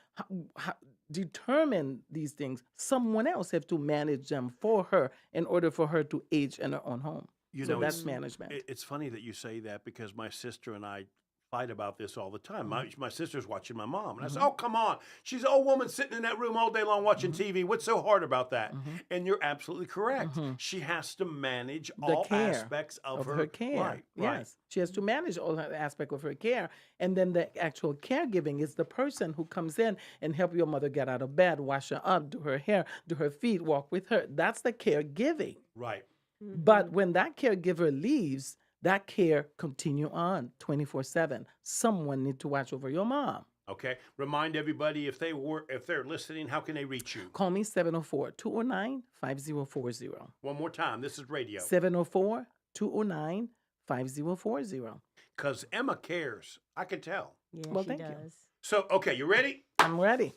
determine these things, someone else have to manage them for her in order for her to age in her own home. So that's management. It's funny that you say that, because my sister and I fight about this all the time. My sister's watching my mom. And I said, oh, come on. She's an old woman sitting in that room all day long watching TV. What's so hard about that? And you're absolutely correct. She has to manage all aspects of her care. Right, yes. She has to manage all her aspects of her care. And then the actual caregiving is the person who comes in and help your mother get out of bed, wash her up, do her hair, do her feet, walk with her. That's the caregiving. Right. But when that caregiver leaves, that care continue on 24/7. Someone need to watch over your mom. Okay. Remind everybody if they're listening, how can they reach you? Call me 704-209-5040. One more time. This is radio. 704-209-5040. Because Emma cares. I can tell. Yeah, Well, she thank you. does. So, okay, you ready? I'm ready.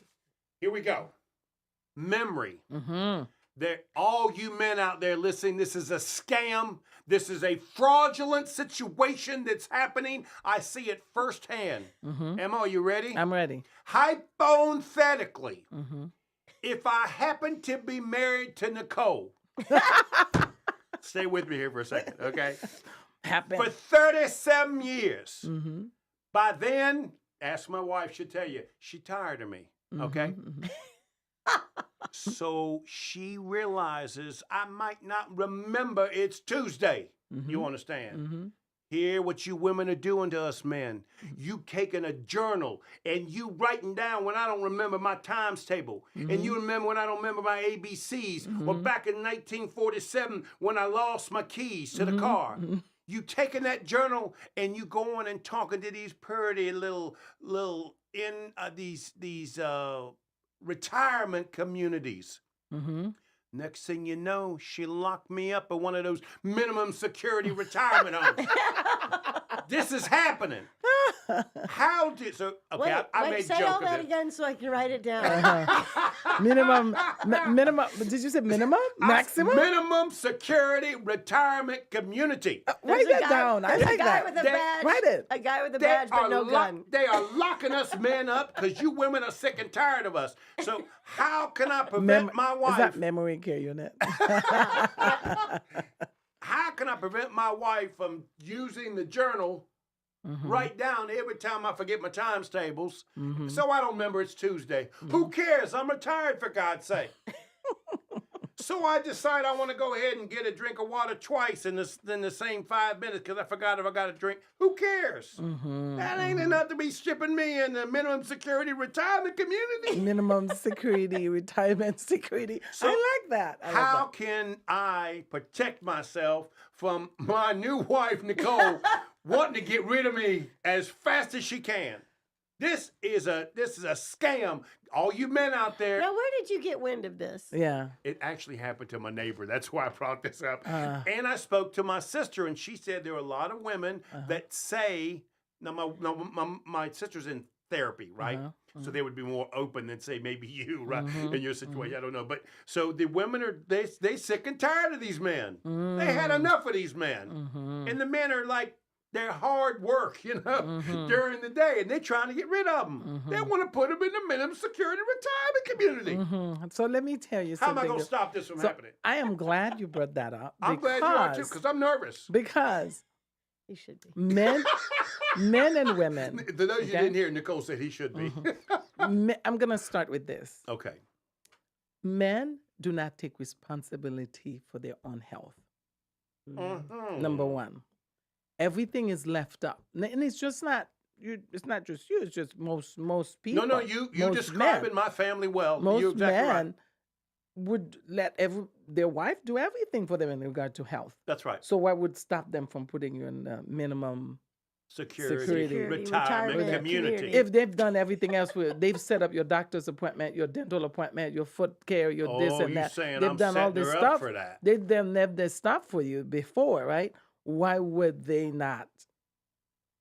Here we go. Memory. All you men out there listening, this is a scam. This is a fraudulent situation that's happening. I see it firsthand. Emma, are you ready? I'm ready. Hypothetically, if I happen to be married to Nicole, stay with me here for a second, okay? For 37 years. By then, ask my wife, she'll tell you, she tired of me, okay? So she realizes I might not remember it's Tuesday. You understand? Hear what you women are doing to us men. You taking a journal and you writing down when I don't remember my times table. And you remember when I don't remember my ABCs. Or back in 1947 when I lost my keys to the car. You taking that journal and you going and talking to these pretty little in these retirement communities. Next thing you know, she locked me up at one of those minimum security retirement homes. This is happening. How did I made say joke all of that it. again so I can write it down. Minimum. Did you say minimum? Maximum? Minimum security retirement community. Write that down. I like that. With a badge, Write it. A guy with a badge but no gun. They are locking us men up because you women are sick and tired of us. So how can I prevent my wife? Is that memory care unit? How can I prevent my wife from using the journal, write down every time I forget my times tables, so I don't remember it's Tuesday? Who cares? I'm retired, for God's sake. So I decide I want to go ahead and get a drink of water twice in the same 5 minutes because I forgot if I got a drink. Who cares? That ain't enough to be shipping me in the minimum security retirement community. Minimum security, retirement security. So I like that. How can I protect myself from my new wife, Nicole, wanting to get rid of me as fast as she can? This is a scam. All you men out there. Now, where did you get wind of this? Yeah. It actually happened to my neighbor. That's why I brought this up. And I spoke to my sister, and she said there are a lot of women that say, my sister's in therapy, right? So they would be more open than say maybe you, right? In your situation, I don't know. But so the women they sick and tired of these men. They had enough of these men. And the men are like, they're hard work, during the day, and they're trying to get rid of them. They want to put them in the minimum security retirement community. So let me tell you How something. am I going to stop this from happening? I am glad you brought that up. I'm glad you are too, because I'm nervous. Because he should be. Men and women. For those you didn't hear, Nicole said he should be. I'm going to start with this. Okay. Men do not take responsibility for their own health. Number one. Everything is left up, and it's just not you. It's not just you. It's just most people. No, you describing my family well. Most You're exactly men right. would let their wife do everything for them in regard to health. That's right. So what would stop them from putting you in the minimum security retirement community? If they've done everything else, they've set up your doctor's appointment, your dental appointment, your foot care, your this and that. Saying they've I'm done all this her stuff up for that. They've done their stuff for you before, right? Why would they not?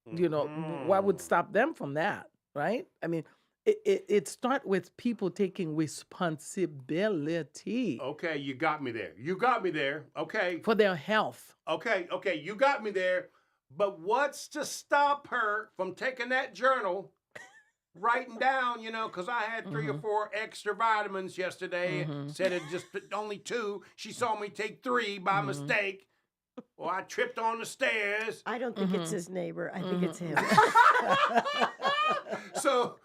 What would stop them from that, right? I mean, it starts with people taking responsibility. Okay, you got me there. Okay. For their health. Okay, you got me there. But what's to stop her from taking that journal, writing down, because I had 3 or 4 extra vitamins yesterday, said it just only 2. She saw me take 3 by mistake. or I tripped on the stairs. I don't think it's his neighbor. I think it's him. So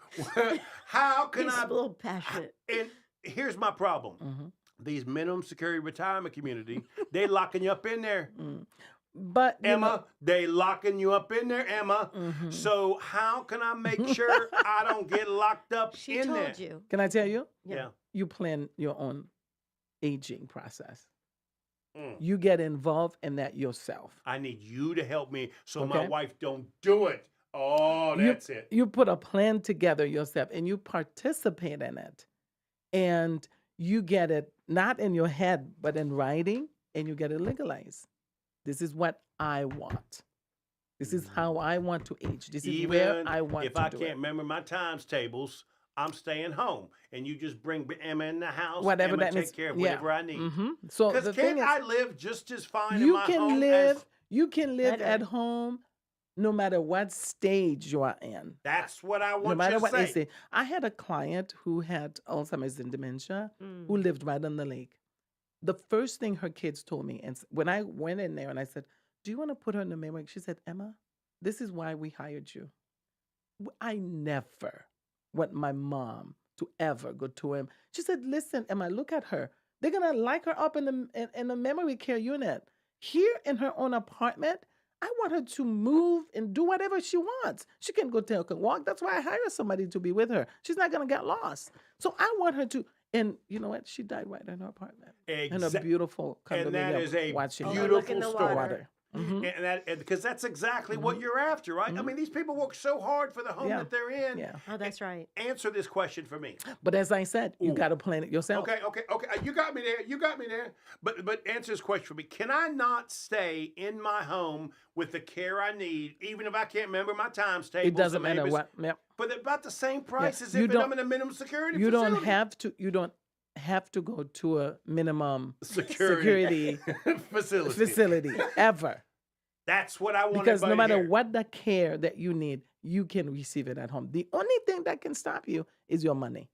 how can He's I? a little passionate. And here's my problem. These minimum security retirement community, they locking you up in there. But Emma, they locking you up in there, Emma. So how can I make sure I don't get locked up She in told there? you. Can I tell you? Yeah. You plan your own aging process. You get involved in that yourself. I need you to help me so my Okay. wife don't do it. Oh, that's it. You put a plan together yourself and you participate in it. And you get it not in your head, but in writing, and you get it legalized. This is what I want. This is how I want to age. This is where I want if to I do can't it. remember my times tables, I'm staying home. And you just bring Emma in the house. Whatever Emma that take is, care of yeah. whatever I need. So Because the thing can't is, I live just as fine in you my can home live. as... You can live Better. at home, no matter what stage you are in. That's what I No want matter you to what they say. say. I had a client who had Alzheimer's and dementia, who lived right on the lake. The first thing her kids told me, and when I went in there and I said, "Do you want to put her in the memory?" She said, "Emma, this is why we hired you. I never want my mom to ever go to him." She said, "Listen, Emma, look at her. They're gonna like her up in the memory care unit. Here in her own apartment, I want her to move and do whatever she wants. She can go take a walk. That's why I hire somebody to be with her. She's not gonna get lost. So I want her to." And you know what? She died right in her apartment. In a beautiful condominium. And that is a watching beautiful story. water. And that because that's exactly what you're after, right? I mean, these people work so hard for the home that they're in. Yeah. Oh, that's right. Answer this question for me. But as I said, you got to plan it yourself. Okay. You got me there. You got me there. But answer this question for me. Can I not stay in my home with the care I need, even if I can't remember my times tables? It doesn't and matter maybe what. Yep. But about the same price as You if don't- I'm in a minimum security You facility. don't have to. You don't have to go to a minimum Security. security facility. facility ever. That's what I want. Because no everybody to matter hear. what the care that you need, you can receive it at home. The only thing that can stop you is your money.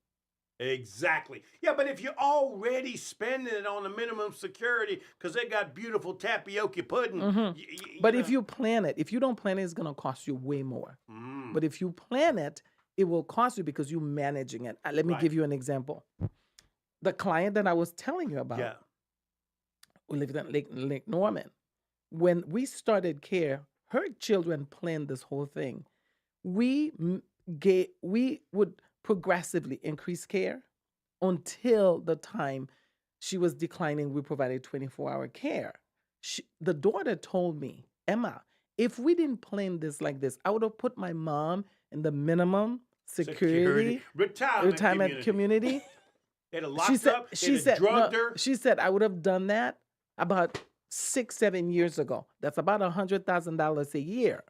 Exactly. Yeah, but if you're already spending it on the minimum security because they got beautiful tapioca pudding. But if you plan it, if you don't plan it, it's going to cost you way more. But if you plan it, it will cost you because you're managing it. Let me give you an example. The client that I was telling you about, who lived in Lake Norman, when we started care, her children planned this whole thing. We would progressively increase care until the time she was declining. We provided 24-hour care. The daughter told me, "Emma, if we didn't plan this like this, I would have put my mom in the minimum security retirement community." They'd have locked her up. They'd have drugged her. She said, "I would have done that about 6-7 years ago. That's about $100,000 a year."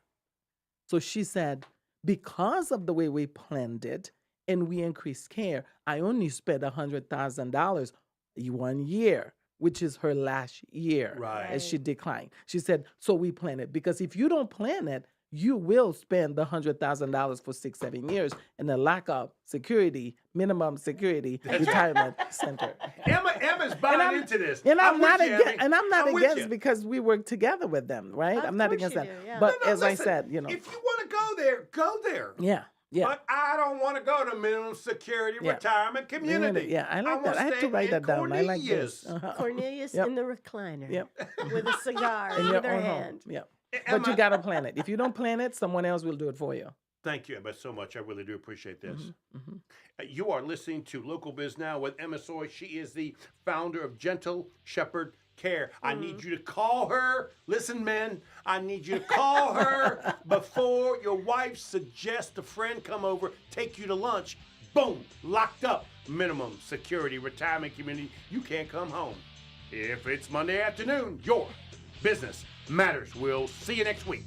So she said, because of the way we planned it and we increased care, I only spent $100,000 1 year, which is her last year as she declined. She said, so we plan it because if you don't plan it, you will spend the $100,000 for 6-7 years in the lack of security, minimum security retirement center. Emma's buying into this. And I'm not with you, against, Emmy. and I'm not I'm with against you. because we work together with them, right? I'm not against that. But No, as I listen, said, you know, if you want to go there, go there. yeah. But I don't want to go to minimum security retirement community. Yeah, I like that. I have to write that down. I like this. Cornelius Yep. in the recliner. Yep. With a cigar In in your her own home. hand. Yep. But you got to plan it. If you don't plan it, someone else will do it for you. Thank you, Emma, so much. I really do appreciate this. You are listening to Local Biz Now with Emma Soy. She is the founder of Gentle Shepherd Care. I need you to call her. Listen, men, I need you to call her before your wife suggests a friend come over, take you to lunch. Boom, locked up. Minimum security retirement community. You can't come home. If it's Monday afternoon, your business matters. We'll see you next week.